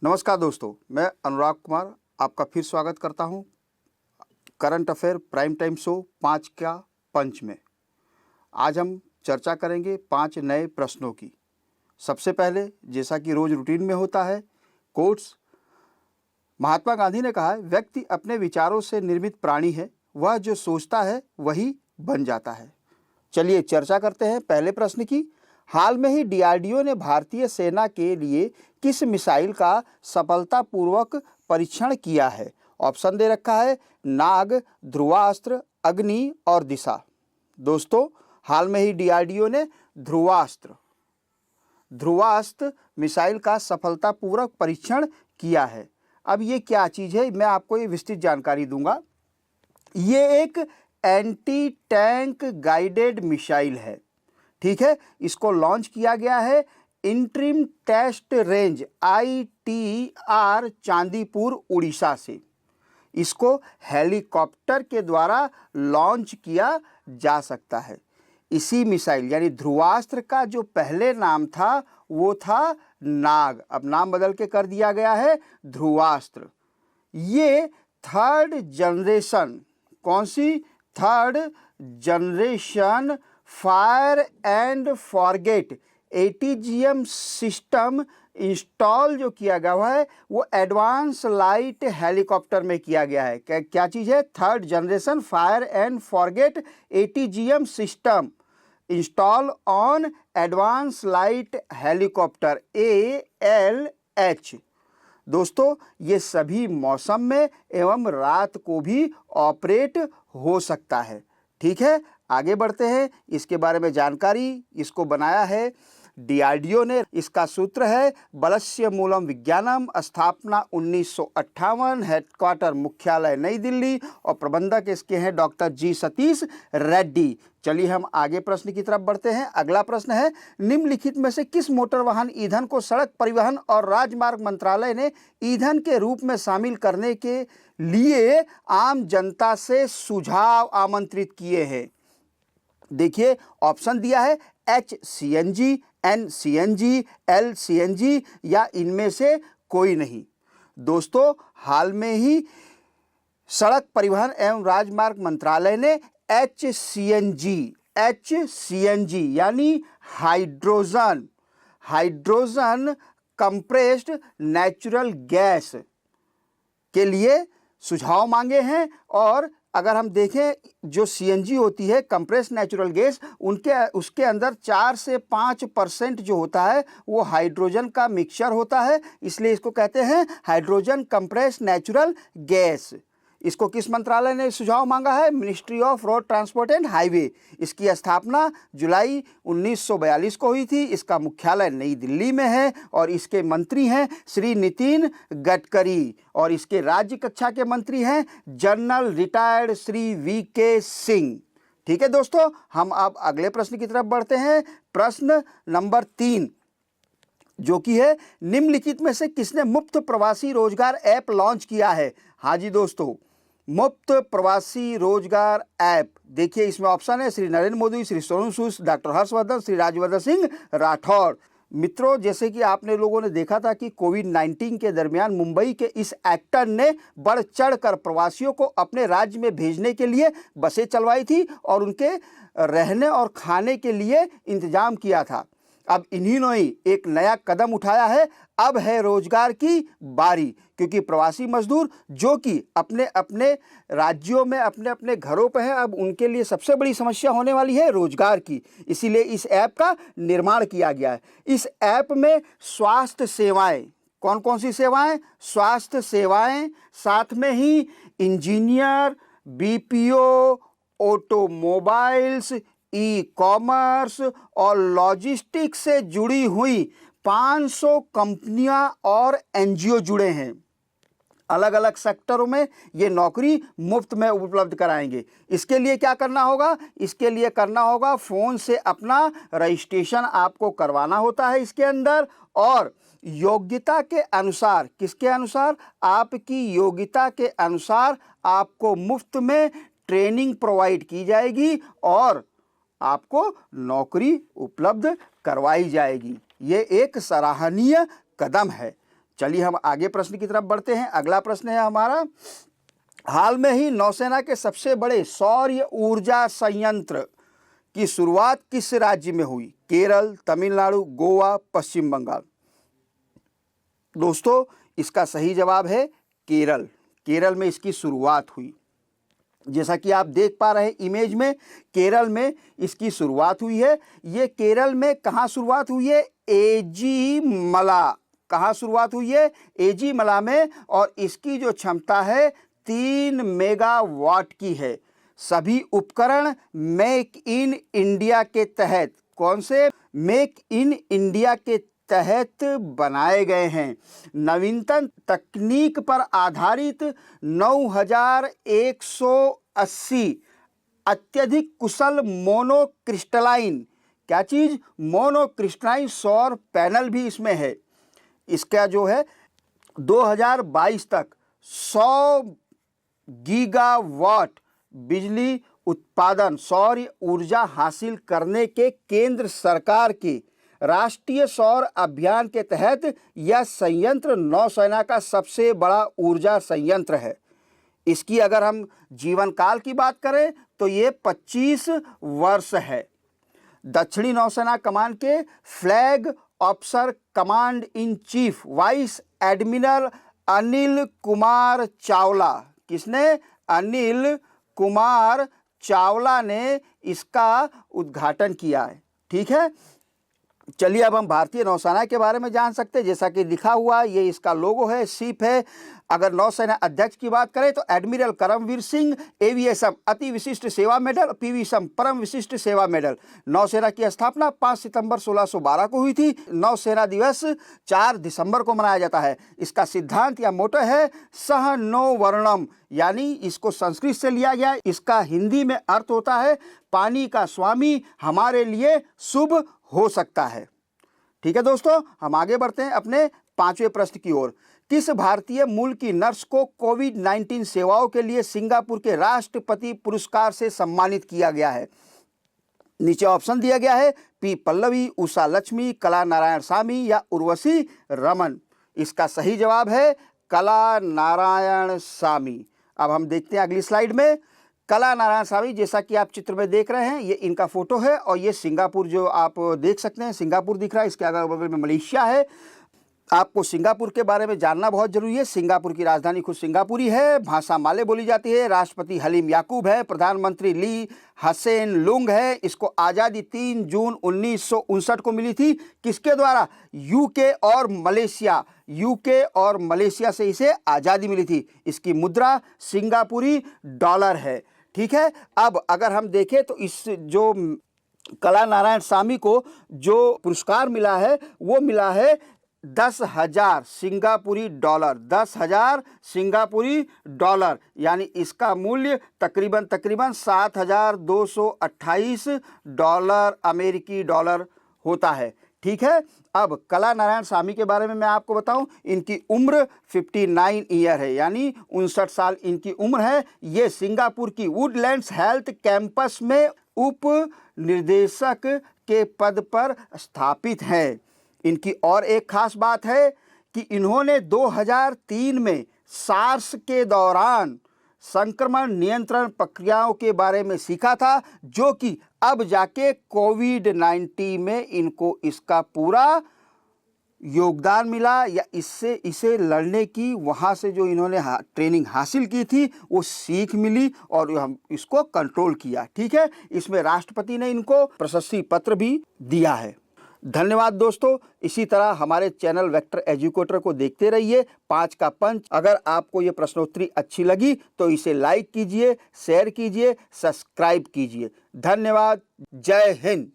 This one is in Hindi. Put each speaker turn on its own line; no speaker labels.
नमस्कार दोस्तों, मैं अनुराग कुमार आपका फिर स्वागत करता हूं current affair prime time show 5 का पंच में। आज हम चर्चा करेंगे 5 नए प्रश्नों की। सबसे पहले, जैसा कि रोज रूटीन में होता है, कोट्स। महात्मा गांधी ने कहा है, व्यक्ति अपने विचारों से निर्मित प्राणी है, वह जो सोचता है वही बन जाता है। चलिए चर्चा करते हैं पहले प्रश्न की। हाल में ही डीआरडीओ ने भारतीय सेना के लिए किस मिसाइल का सफलतापूर्वक परीक्षण किया है? ऑप्शन दे रखा है नाग, ध्रुवास्त्र, अग्नि और दिशा। दोस्तों, हाल में ही डीआरडीओ ने ध्रुवास्त्र मिसाइल का सफलतापूर्वक परीक्षण किया है। अब ये क्या चीज़ है, मैं आपको ये विस्तृत जानकारी दूंगा। ये एक एंटी टैंक गाइडेड मिसाइल है, ठीक है। इसको लॉन्च किया गया है interim test range ITR Chandipur Orissa से। इसको हेलीकॉप्टर के द्वारा लॉन्च किया जा सकता है। इसी मिसाइल यानी ध्रुवास्त्र का जो पहले नाम था वो था नाग, अब नाम बदल के कर दिया गया है ध्रुवास्त्र। ये थर्ड जनरेशन, कौन सी? Third generation fire and forget ATGM system install जो किया गया हुआ है वो एडवांस लाइट हेलीकॉप्टर में किया गया है। क्या चीज़ है? Third generation fire and forget ATGM system install on advance light helicopter ALH। दोस्तों, ये सभी मौसम में एवं रात को भी ऑपरेट हो सकता है, ठीक है। आगे बढ़ते हैं, इसके बारे में जानकारी इसको बनाया है डीआरडीओ ने। इसका सूत्र है बलस्य मूलम विज्ञानम, स्थापना 1958, हेडक्वार्टर मुख्यालय नई दिल्ली और प्रबंधक इसके हैं डॉक्टर G सतीश रेड्डी। चलिए हम आगे प्रश्न की तरफ बढ़ते हैं। अगला प्रश्न है, निम्नलिखित में से किस मोटर वाहन ईंधन को सड़क परिवहन और राजमार्ग मंत्रालय ने ईंधन के रूप में शामिल करने के लिए आम जनता से सुझाव आमंत्रित किए हैं? देखिए, ऑप्शन दिया है HCNG, NCNG, LCNG या इनमें से कोई नहीं। दोस्तों, हाल में ही सड़क परिवहन एवं राजमार्ग मंत्रालय ने HCNG यानी हाइड्रोजन कंप्रेस्ड नेचुरल गैस के लिए सुझाव मांगे हैं। और अगर हम देखें, जो CNG होती है कंप्रेस्ड नेचुरल गैस, उसके अंदर 4 से 5% जो होता है वो हाइड्रोजन का मिक्सचर होता है, इसलिए इसको कहते हैं हाइड्रोजन कंप्रेस्ड नेचुरल गैस। इसको किस मंत्रालय ने सुझाव मांगा है? Ministry of road transport and highway. इसकी स्थापना जुलाई 1942 को हुई थी। इसका मुख्यालय नई दिल्ली में है और इसके मंत्री हैं श्री नितिन गडकरी और इसके राज्य कक्षा के मंत्री हैं general retired Shri VK Singh. ठीक है दोस्तों, हम अब अगले प्रश्न की तरफ बढ़ते हैं। प्रश्न नंबर 3 जो कि है, निम्नलिखित में से किसने मुफ्त प्रवासी रोजगार ऐप लॉन्च किया है? हाँ जी दोस्तों, मुफ्त प्रवासी रोजगार ऐप। देखिए, इसमें ऑप्शन है श्री नरेंद्र मोदी, श्री सोनू सूद, डॉक्टर हर्षवर्धन, श्री राज्यवर्धन सिंह राठौर। मित्रों, जैसे कि आपने लोगों ने देखा था कि कोविड-19 के दरमियान मुंबई के इस एक्टर ने बढ़ चढ़ कर प्रवासियों को अपने राज्य में भेजने के लिए बसें चलवाई थी और उनके रहने और खाने के लिए इंतजाम किया था। अब इन्हीं ने एक नया कदम उठाया है। अब है रोजगार की बारी, क्योंकि प्रवासी मजदूर जो कि अपने अपने राज्यों में अपने अपने घरों पर हैं, अब उनके लिए सबसे बड़ी समस्या होने वाली है रोजगार की। इसीलिए इस ऐप का निर्माण किया गया है। इस ऐप में स्वास्थ्य सेवाएं, कौन कौन सी सेवाएं? स्वास्थ्य सेवाएं, साथ में ही इंजीनियर, BPO, ऑटोमोबाइल्स, ई-कॉमर्स और लॉजिस्टिक्स से जुड़ी हुई 500 कंपनियां और NGO जुड़े हैं। अलग अलग सेक्टरों में ये नौकरी मुफ्त में उपलब्ध कराएंगे। इसके लिए क्या करना होगा? इसके लिए करना होगा फ़ोन से अपना रजिस्ट्रेशन आपको करवाना होता है इसके अंदर, और योग्यता के अनुसार, किसके अनुसार? आपकी योग्यता के अनुसार आपको मुफ्त में ट्रेनिंग प्रोवाइड की जाएगी और आपको नौकरी उपलब्ध करवाई जाएगी। ये एक सराहनीय कदम है। चलिए हम आगे प्रश्न की तरफ बढ़ते हैं। अगला प्रश्न है हमारा, हाल में ही नौसेना के सबसे बड़े सौर ऊर्जा संयंत्र की शुरुआत किस राज्य में हुई? केरल, तमिलनाडु, गोवा, पश्चिम बंगाल। दोस्तों इसका सही जवाब है केरल। केरल में इसकी शुरुआत हुई। जैसा कि आप देख पा रहे हैं इमेज में, केरल में इसकी शुरुआत हुई है। ये केरल में कहाँ शुरुआत हुई है? एजीमला। कहाँ शुरुआत हुई है? एजीमला में। और इसकी जो क्षमता है 3 मेगावाट की है। सभी उपकरण मेक इन इंडिया के तहत, कौन से? मेक इन इंडिया के तहत बनाए गए हैं। नवीनतम तकनीक पर आधारित 9180 अत्यधिक कुशल मोनोक्रिस्टलाइन, क्या चीज? मोनोक्रिस्टलाइन सौर पैनल भी इसमें है। इसका जो है 2022 तक 100 गीगावाट बिजली उत्पादन सौर ऊर्जा हासिल करने के केंद्र सरकार के राष्ट्रीय सौर अभियान के तहत यह संयंत्र नौसेना का सबसे बड़ा ऊर्जा संयंत्र है। इसकी अगर हम जीवन काल की बात करें तो ये 25 वर्ष है। दक्षिणी नौसेना कमान के flag officer command in chief vice admiral Anil Kumar Chawla, किसने? अनिल कुमार चावला ने इसका उद्घाटन किया है। ठीक है, चलिए अब हम भारतीय नौसेना के बारे में जान सकते हैं। जैसा कि लिखा हुआ ये इसका लोगो है, शिप है। अगर नौसेना अध्यक्ष की बात करें तो एडमिरल करमवीर सिंह एविएशन अति विशिष्ट सेवा मेडल, पीवी सम परम विशिष्ट सेवा मेडल। नौसेना की स्थापना 5 सितंबर 1612 को हुई थी। नौसेना दिवस 4 दिसंबर को मनाया जाता है। इसका सिद्धांत या मोटो है सह नो वर्णम, यानी इसको संस्कृत से लिया गया। इसका हिंदी में अर्थ होता है पानी का स्वामी हमारे लिए शुभ हो सकता है। ठीक है दोस्तों, हम आगे बढ़ते हैं अपने 5वें प्रश्न की ओर। किस भारतीय मूल की नर्स को कोविड-19 सेवाओं के लिए सिंगापुर के राष्ट्रपति पुरस्कार से सम्मानित किया गया है? नीचे ऑप्शन दिया गया है, पी पल्लवी, उषा लक्ष्मी, कला नारायण स्वामी या उर्वशी रमन। इसका सही जवाब है कला नारायण स्वामी। अब हम देखते हैं अगली स्लाइड में। कला नारायण स्वामी, जैसा कि आप चित्र में देख रहे हैं, ये इनका फोटो है और ये सिंगापुर जो आप देख सकते हैं, सिंगापुर दिख रहा है। इसके अगल बगल में मलेशिया है। आपको सिंगापुर के बारे में जानना बहुत जरूरी है। सिंगापुर की राजधानी खुद सिंगापुरी है। भाषा माले बोली जाती है। राष्ट्रपति हलीम याकूब है। प्रधानमंत्री ली हसेन लुंग है। इसको आज़ादी 3 जून 1959 को मिली थी। किसके द्वारा? यूके और मलेशिया। यूके और मलेशिया से इसे आज़ादी मिली थी। इसकी मुद्रा सिंगापुरी डॉलर है। ठीक है, अब अगर हम देखें तो इस जो कला नारायण स्वामी को जो पुरस्कार मिला है वो मिला है 10,000 सिंगापुरी डॉलर। 10,000 सिंगापुरी डॉलर, यानी इसका मूल्य तकरीबन 7,228 डॉलर अमेरिकी डॉलर होता है। ठीक है, अब कला नारायण स्वामी के बारे में मैं आपको बताऊं, इनकी उम्र 59 ईयर है, यानी 59 साल इनकी उम्र है। ये सिंगापुर की वुडलैंड्स हेल्थ कैंपस में उप निर्देशक के पद पर स्थापित हैं। इनकी और एक खास बात है कि इन्होंने 2003 में सार्स के दौरान संक्रमण नियंत्रण प्रक्रियाओं के बारे में सीखा था, जो कि अब जाके कोविड-19 में इनको इसका पूरा योगदान मिला, या इसे लड़ने की वहाँ से जो इन्होंने ट्रेनिंग हासिल की थी वो सीख मिली और हम इसको कंट्रोल किया। ठीक है, इसमें राष्ट्रपति ने इनको प्रशस्ति पत्र भी दिया है। धन्यवाद दोस्तों। इसी तरह हमारे चैनल वेक्टर एजुकेटर को देखते रहिए। 5 का पंच। अगर आपको ये प्रश्नोत्तरी अच्छी लगी तो इसे लाइक कीजिए, शेयर कीजिए, सब्सक्राइब कीजिए। धन्यवाद। जय हिंद।